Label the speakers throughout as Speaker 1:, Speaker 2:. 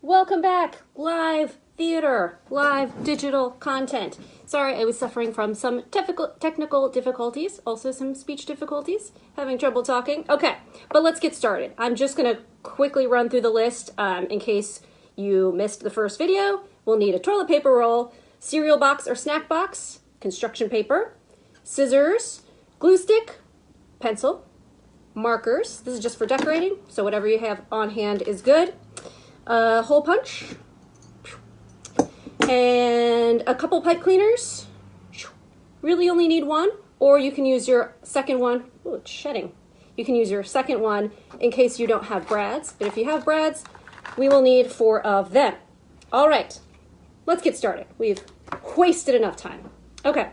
Speaker 1: Welcome back, live theater, live digital content. Sorry, I was suffering from some technical difficulties, also some speech difficulties, having trouble talking. Okay, but let's get started. I'm just gonna quickly run through the list in case you missed the first video. We'll need a toilet paper roll, cereal box or snack box, construction paper, scissors, glue stick, pencil, markers. This is just for decorating, so whatever you have on hand is good. Hole punch, and a couple pipe cleaners. Really only need one, or you can use your second one. Oh, it's shedding. You can use your second one in case you don't have brads, but if you have brads, we will need 4 of them. All right, let's get started. We've wasted enough time. Okay.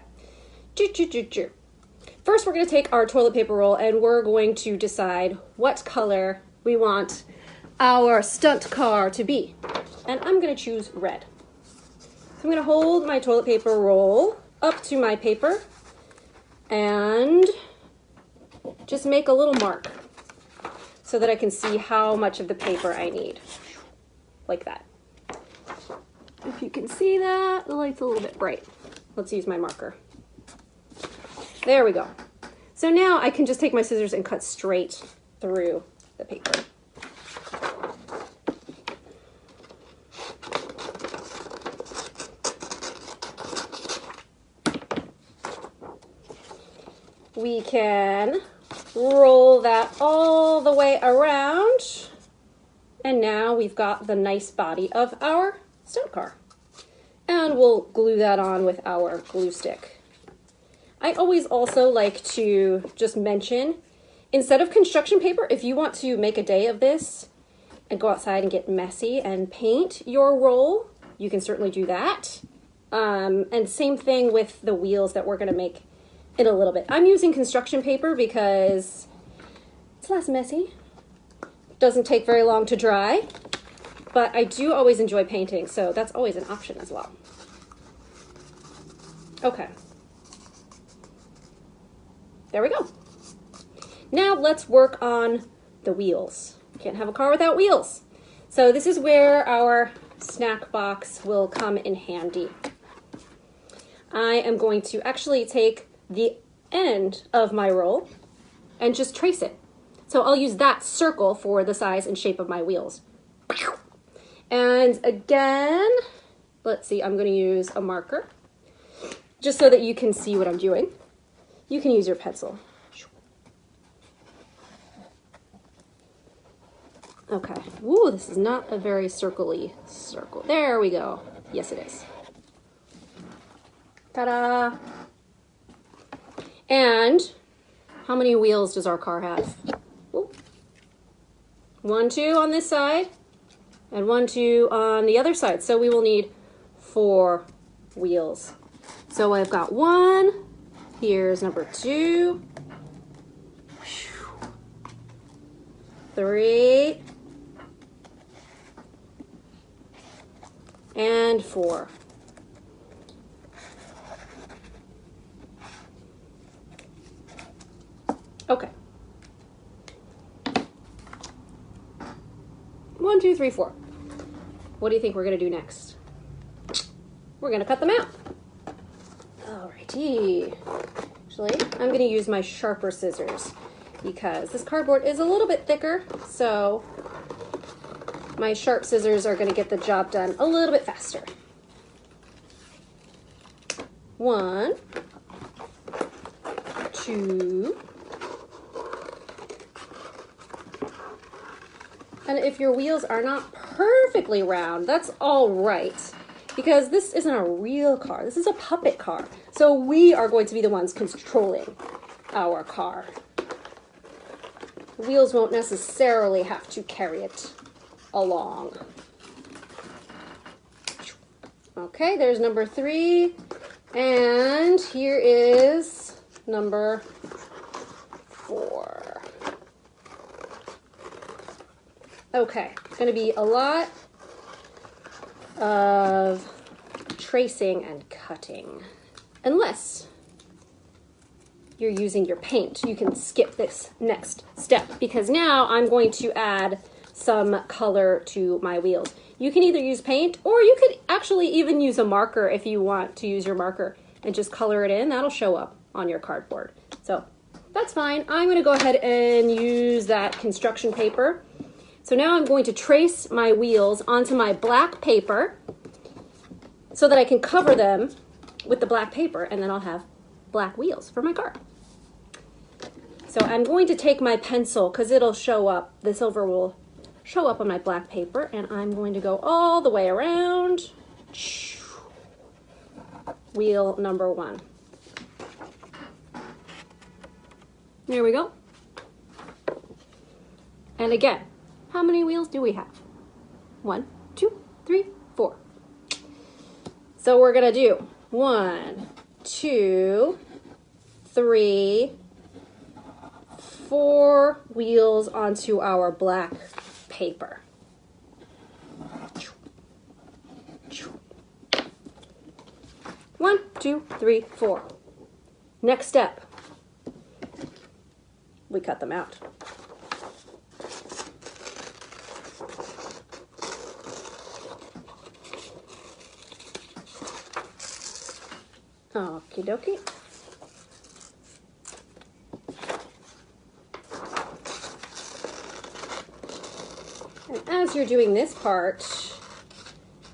Speaker 1: First, we're going to take our toilet paper roll and we're going to decide what color we want our stunt car to be. And I'm going to choose red. So I'm going to hold my toilet paper roll up to my paper and just make a little mark so that I can see how much of the paper I need. Like that. If you can see that, the light's a little bit bright. Let's use my marker. There we go. So now I can just take my scissors and cut straight through the paper. We can roll that all the way around. And now we've got the nice body of our stunt car. And we'll glue that on with our glue stick. I always also like to just mention, instead of construction paper, if you want to make a day of this and go outside and get messy and paint your roll, you can certainly do that. And same thing with the wheels that we're going to make in a little bit. I'm using construction paper because it's less messy. Doesn't take very long to dry, but I do always enjoy painting, so that's always an option as well. Okay. There we go. Now let's work on the wheels. Can't have a car without wheels. So this is where our snack box will come in handy. I am going to actually take the end of my roll and just trace it. So I'll use that circle for the size and shape of my wheels. And again, let's see, I'm going to use a marker just so that you can see what I'm doing. You can use your pencil. Okay. Ooh, this is not a very circle-y circle. There we go. Yes, it is. Ta-da! And how many wheels does our car have? Ooh. 1, 2 on this side, and 1, 2 on the other side. So we will need 4 wheels. So I've got 1. Here's number 2. 3. And 4. Okay. 1, 2, 3, 4. What do you think we're going to do next? We're going to cut them out. Alrighty. Actually, I'm going to use my sharper scissors because this cardboard is a little bit thicker, so my sharp scissors are going to get the job done a little bit faster. 1, 2. And if your wheels are not perfectly round, that's all right, because this isn't a real car. This is a puppet car. So we are going to be the ones controlling our car. The wheels won't necessarily have to carry it along. Okay, there's number 3. And here is number 4. Okay, it's going to be a lot of tracing and cutting. Unless you're using your paint, you can skip this next step because now I'm going to add some color to my wheels. You can either use paint, or you could actually even use a marker if you want to use your marker and just color it in. That'll show up on your cardboard. So that's fine. I'm going to go ahead and use that construction paper. So now I'm going to trace my wheels onto my black paper so that I can cover them with the black paper, and then I'll have black wheels for my car. So I'm going to take my pencil, because it'll show up, the silver will show up on my black paper, and I'm going to go all the way around. Wheel number 1. There we go. And again, how many wheels do we have? 1, 2, 3, 4. So we're gonna do 1, 2, 3, 4 wheels onto our black paper. 1, 2, 3, 4. Next step, we cut them out. Okie dokie. And as you're doing this part,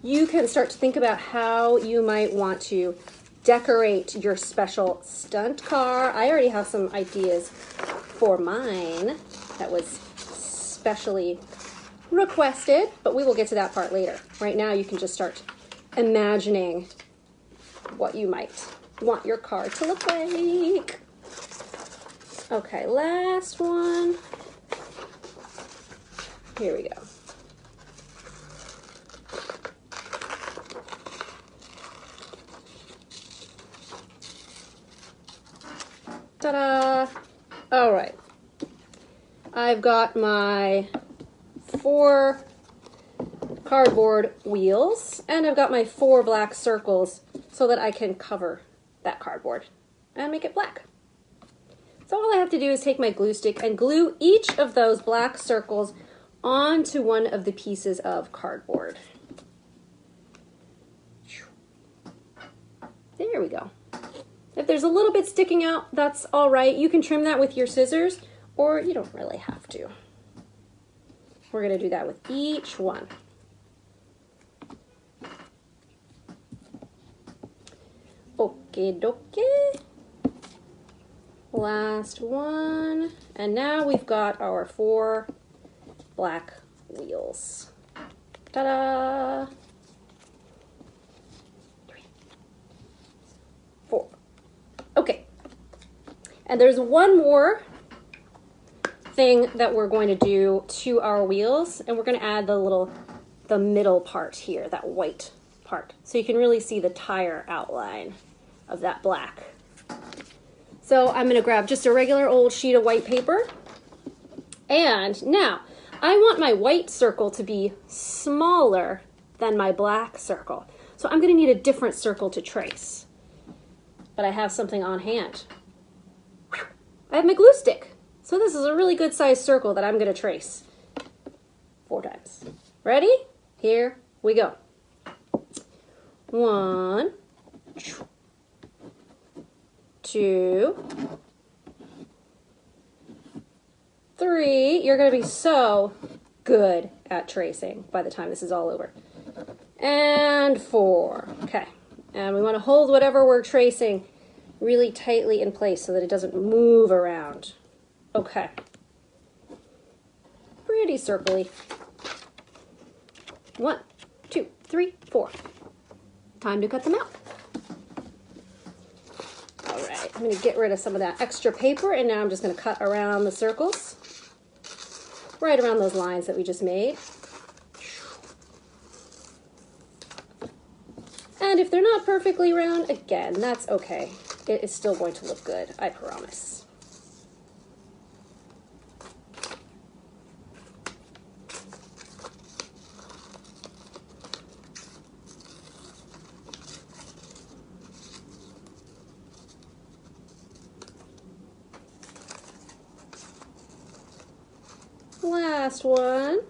Speaker 1: you can start to think about how you might want to decorate your special stunt car. I already have some ideas for mine that was specially requested, but we will get to that part later. Right now, you can just start imagining what you might want your car to look like. Okay, last one. Here we go. Ta-da! All right. I've got my 4 cardboard wheels, and I've got my 4 black circles so that I can cover that cardboard and make it black. So all I have to do is take my glue stick and glue each of those black circles onto one of the pieces of cardboard. There we go. If there's a little bit sticking out, that's all right. You can trim that with your scissors, or you don't really have to. We're going to do that with each one. Okie dokie. Last one. And now we've got our 4 black wheels. Ta-da! 3, 4. Okay. And there's one more thing that we're going to do to our wheels, and we're going to add the middle part here, that white part, so you can really see the tire outline of that black. So I'm going to grab just a regular old sheet of white paper, and now I want my white circle to be smaller than my black circle. So I'm going to need a different circle to trace, but I have something on hand. I have my glue stick. So this is a really good sized circle that I'm going to trace 4 times. Ready? Here we go. 1, 2, 3. You're going to be so good at tracing by the time this is all over. And 4. Okay. And we want to hold whatever we're tracing really tightly in place so that it doesn't move around. Okay. Pretty circly. 1, 2, 3, 4. Time to cut them out. All right, I'm going to get rid of some of that extra paper, and now I'm just going to cut around the circles, right around those lines that we just made. And if they're not perfectly round, again, that's okay. It is still going to look good, I promise. Last one.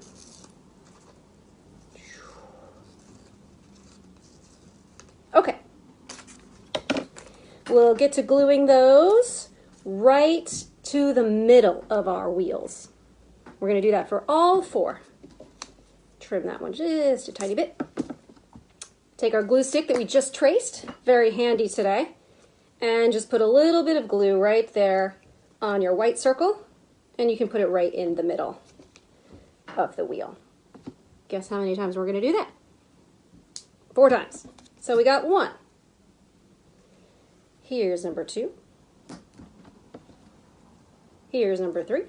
Speaker 1: we'll get to gluing those right to the middle of our wheels. We're going to do that for all 4. Trim that one just a tiny bit. Take our glue stick that we just traced, very handy today, and just put a little bit of glue right there on your white circle, and you can put it right in the middle of the wheel. Guess how many times we're going to do that? 4 times. So we got 1. Here's number 2. Here's number 3.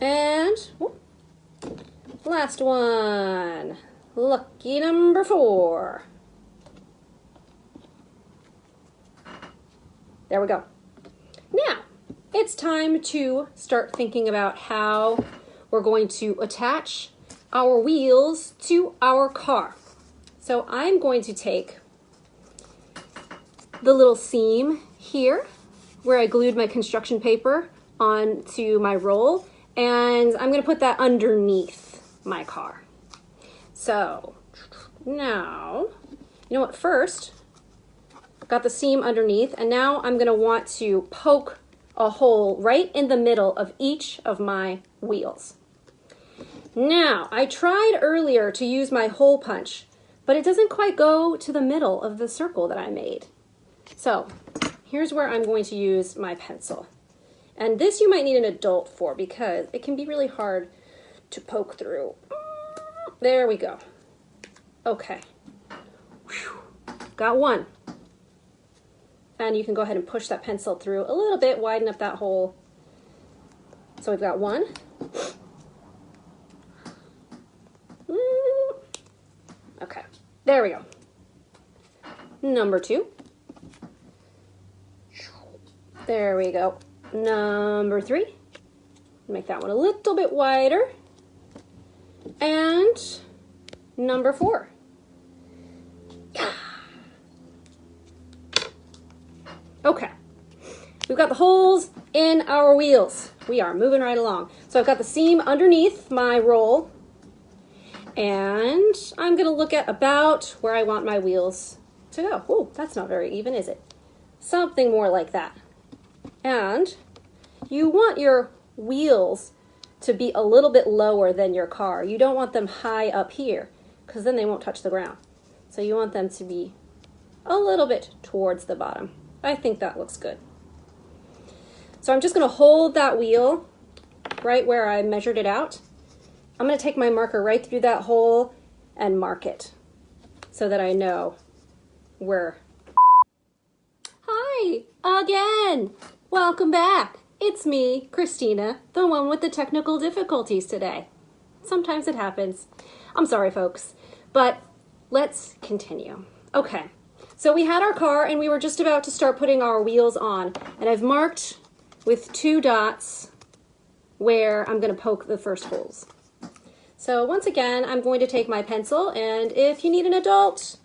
Speaker 1: And last one. Lucky number 4. There we go. Now, it's time to start thinking about how we're going to attach our wheels to our car. So I'm going to take the little seam here where I glued my construction paper onto my roll, and I'm going to put that underneath my car. So now, you know what, first, got the seam underneath, and now I'm going to want to poke a hole right in the middle of each of my wheels. Now, I tried earlier to use my hole punch, but it doesn't quite go to the middle of the circle that I made. So here's where I'm going to use my pencil. And this you might need an adult for because it can be really hard to poke through. There we go. Okay. Whew. Got 1. And you can go ahead and push that pencil through a little bit, widen up that hole. So we've got 1. Okay, there we go. Number 2. There we go. Number 3. Make that one a little bit wider. And number 4. Yeah. Okay. We've got the holes in our wheels. We are moving right along. So I've got the seam underneath my roll, and I'm going to look at about where I want my wheels to go. Oh, that's not very even, is it? Something more like that. And you want your wheels to be a little bit lower than your car. You don't want them high up here because then they won't touch the ground. So you want them to be a little bit towards the bottom. I think that looks good. So I'm just going to hold that wheel right where I measured it out. I'm going to take my marker right through that hole and mark it so that I know where. Hi again. Welcome back. It's me, Christina, the one with the technical difficulties today. Sometimes it happens. I'm sorry, folks, but let's continue. Okay, so we had our car and we were just about to start putting our wheels on, and I've marked with 2 dots where I'm going to poke the first holes. So once again, I'm going to take my pencil, and if you need an adult,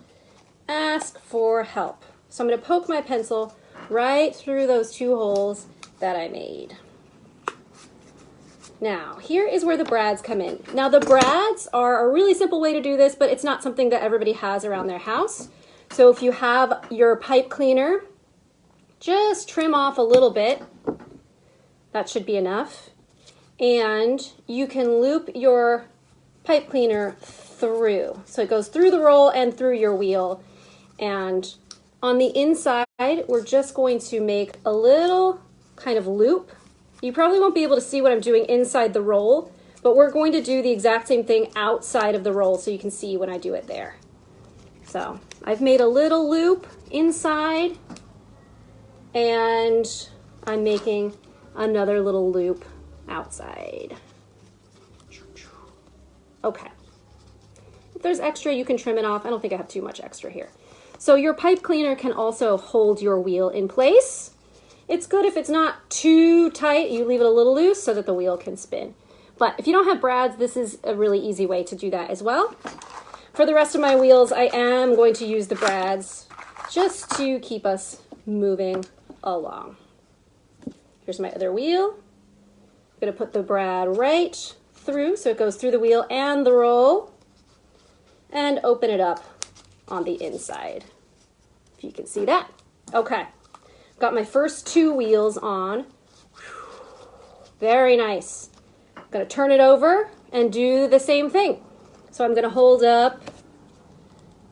Speaker 1: ask for help. So I'm going to poke my pencil right through those 2 holes that I made. Now, here is where the brads come in. Now, the brads are a really simple way to do this, but it's not something that everybody has around their house. So if you have your pipe cleaner, just trim off a little bit. That should be enough. And you can loop your pipe cleaner through. So it goes through the roll and through your wheel. And on the inside, we're just going to make a little kind of loop. You probably won't be able to see what I'm doing inside the roll, but we're going to do the exact same thing outside of the roll so you can see when I do it there. So I've made a little loop inside, and I'm making another little loop outside. Okay. If there's extra, you can trim it off. I don't think I have too much extra here. So your pipe cleaner can also hold your wheel in place. It's good if it's not too tight. You leave it a little loose so that the wheel can spin. But if you don't have brads, this is a really easy way to do that as well. For the rest of my wheels, I am going to use the brads just to keep us moving along. Here's my other wheel. I'm going to put the brad right through so it goes through the wheel and the roll, and open it up on the inside. If you can see that. Okay, got my first 2 wheels on. Very nice. I'm gonna turn it over and do the same thing. So I'm gonna hold up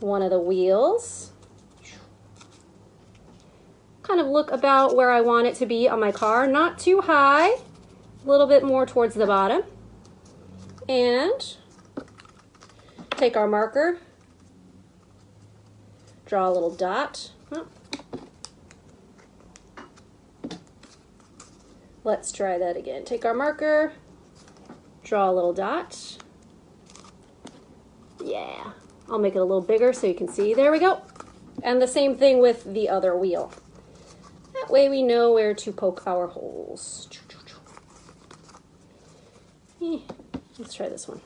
Speaker 1: one of the wheels. Kind of look about where I want it to be on my car, not too high, a little bit more towards the bottom. And take our marker, draw a little dot. Let's try that again. Take our marker, draw a little dot. Yeah, I'll make it a little bigger so you can see. There we go. And the same thing with the other wheel. That way we know where to poke our holes. Let's try this one.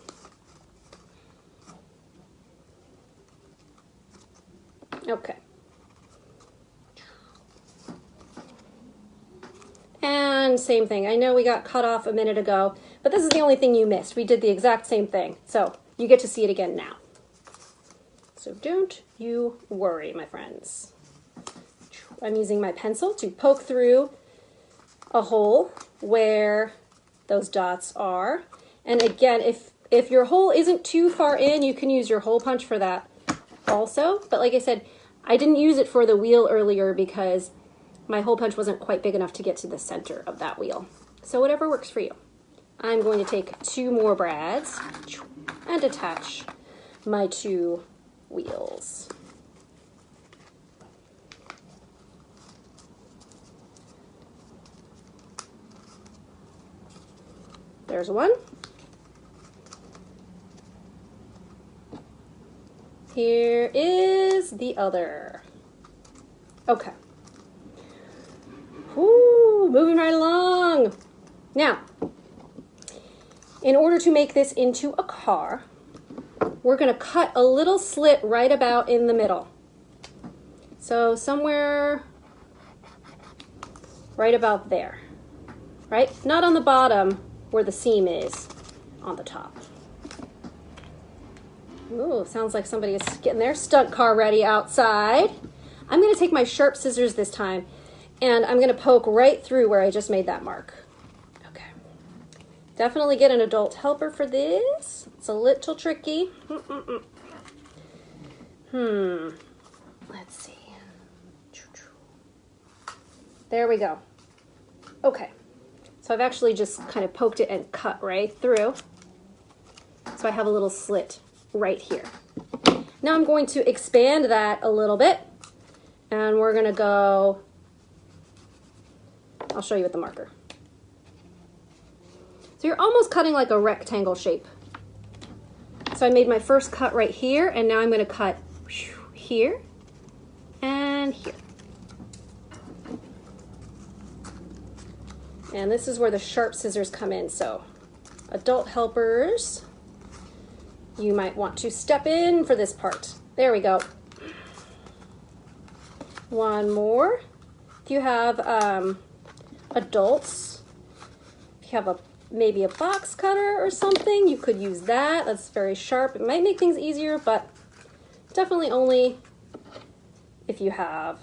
Speaker 1: Okay. And same thing. I know we got cut off a minute ago, but this is the only thing you missed. We did the exact same thing. So you get to see it again now. So don't you worry, my friends. I'm using my pencil to poke through a hole where those dots are. And again, if your hole isn't too far in, you can use your hole punch for that also. But like I said, I didn't use it for the wheel earlier because my hole punch wasn't quite big enough to get to the center of that wheel. So whatever works for you. I'm going to take 2 more brads and attach my 2 wheels. There's one. Here is the other. Okay. Whoo, moving right along. Now, in order to make this into a car, we're going to cut a little slit right about in the middle. So somewhere right about there, right? Not on the bottom where the seam is, on the top. Ooh, sounds like somebody is getting their stunt car ready outside. I'm going to take my sharp scissors this time, and I'm going to poke right through where I just made that mark. Okay. Definitely get an adult helper for this. It's a little tricky. Let's see. There we go. Okay. So I've actually just kind of poked it and cut right through. So I have a little slit right here. Now I'm going to expand that a little bit, and we're going to go, I'll show you with the marker. So you're almost cutting like a rectangle shape. So I made my first cut right here, and now I'm going to cut here and here. And this is where the sharp scissors come in. So adult helpers, you might want to step in for this part. There we go. One more. If you have adults, if you have maybe a box cutter or something, you could use that. That's very sharp. It might make things easier, but definitely only if you have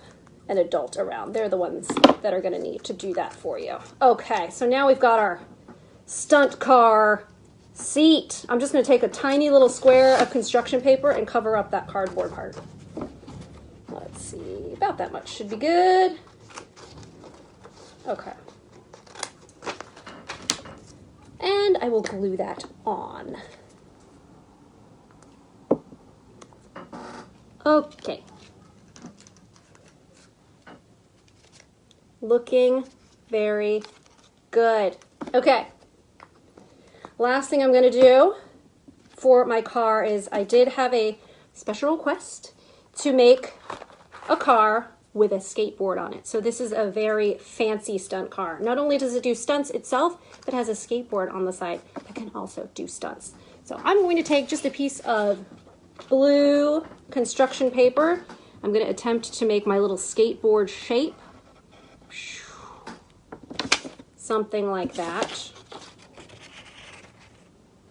Speaker 1: an adult around. They're the ones that are going to need to do that for you. Okay, so now we've got our stunt car seat. I'm just going to take a tiny little square of construction paper and cover up that cardboard part. Let's see, about that much should be good. Okay. And I will glue that on. Okay. Looking very good. Okay. Last thing I'm going to do for my car is I did have a special request to make a car with a skateboard on it. So this is a very fancy stunt car. Not only does it do stunts itself, but has a skateboard on the side that can also do stunts. So I'm going to take just a piece of blue construction paper. I'm going to attempt to make my little skateboard shape. Something like that.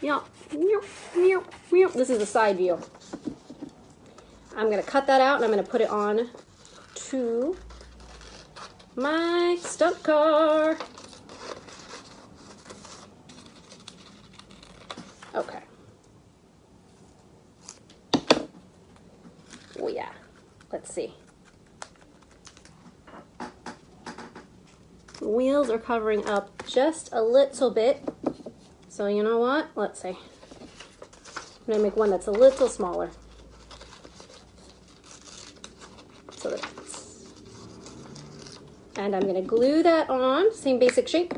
Speaker 1: Yeah. This is the side view. I'm gonna cut that out and I'm gonna put it on to my stunt car. Okay. Oh yeah, let's see. The wheels are covering up just a little bit. So you know what? Let's see. I'm gonna make one that's a little smaller. So that and I'm gonna glue that on, same basic shape.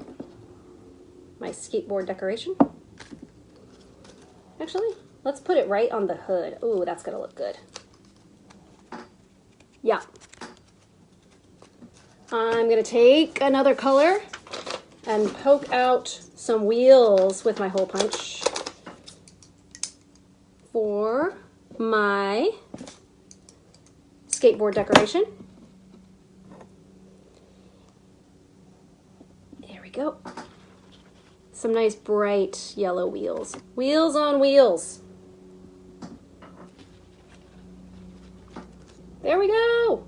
Speaker 1: My skateboard decoration. Actually, let's put it right on the hood. Ooh, that's gonna look good. Yeah. I'm gonna take another color and poke out some wheels with my hole punch for my skateboard decoration. There we go. Some nice bright yellow wheels. Wheels on wheels. There we go.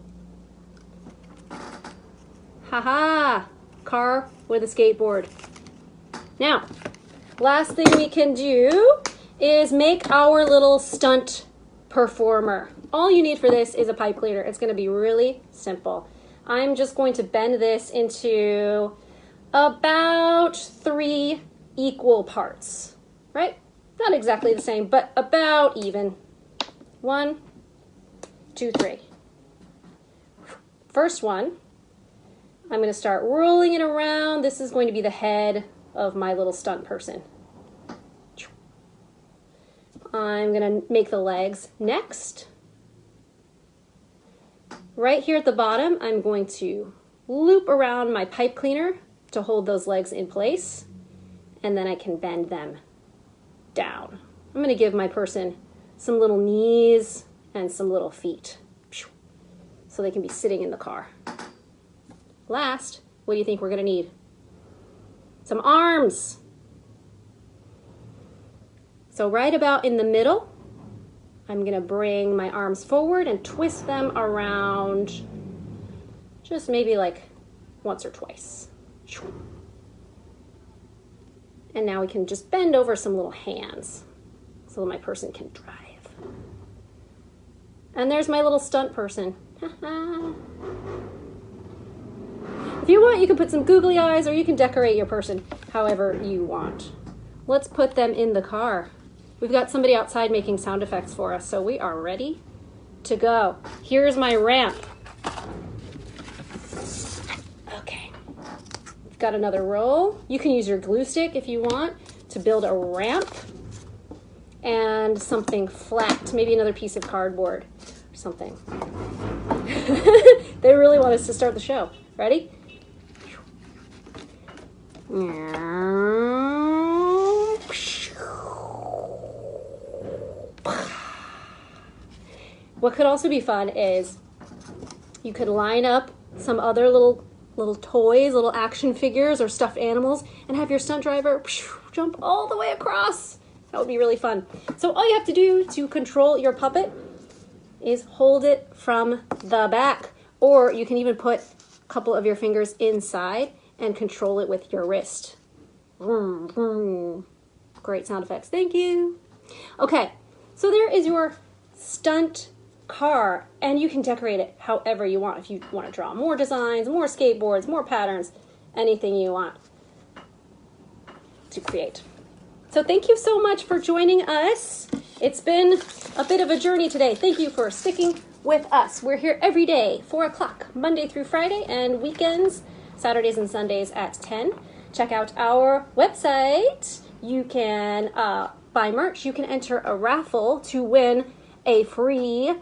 Speaker 1: Haha, car with a skateboard. Now, last thing we can do is make our little stunt performer. All you need for this is a pipe cleaner. It's going to be really simple. I'm just going to bend this into about 3 equal parts, right? Not exactly the same, but about even. 1, 2, 3. First one, I'm going to start rolling it around. This is going to be the head of my little stunt person. I'm going to make the legs next. Right here at the bottom, I'm going to loop around my pipe cleaner to hold those legs in place, and then I can bend them down. I'm going to give my person some little knees and some little feet so they can be sitting in the car. Last, what do you think we're going to need? Some arms. So right about in the middle, I'm going to bring my arms forward and twist them around just maybe like once or twice. And now we can just bend over some little hands so that my person can drive. And there's my little stunt person. If you want, you can put some googly eyes or you can decorate your person however you want. Let's put them in the car. We've got somebody outside making sound effects for us, so we are ready to go. Here's my ramp. Okay. We've got another roll. You can use your glue stick if you want to build a ramp and something flat, maybe another piece of cardboard or something. They really want us to start the show. Ready? What could also be fun is you could line up some other little toys, little action figures or stuffed animals, and have your stunt driver jump all the way across. That would be really fun. So all you have to do to control your puppet is hold it from the back, or you can even put a couple of your fingers inside and control it with your wrist. Vroom, vroom. Great sound effects. Thank you. Okay, so there is your stunt car, and you can decorate it however you want. If you want to draw more designs, more skateboards, more patterns, anything you want to create. So thank you so much for joining us. It's been a bit of a journey today. Thank you for sticking with us. We're here every day, 4 o'clock, Monday through Friday, and weekends, Saturdays and Sundays at 10. Check out our website. You can buy merch. You can enter a raffle to win a free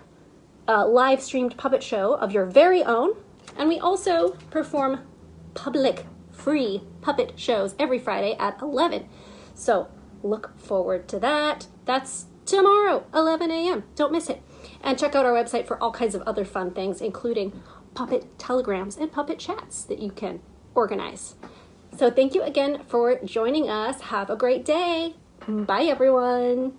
Speaker 1: live streamed puppet show of your very own. And we also perform public free puppet shows every Friday at 11. So look forward to that. That's tomorrow, 11 a.m. Don't miss it. And check out our website for all kinds of other fun things, including puppet telegrams and puppet chats that you can organize. So thank you again for joining us. Have a great day. Bye, everyone.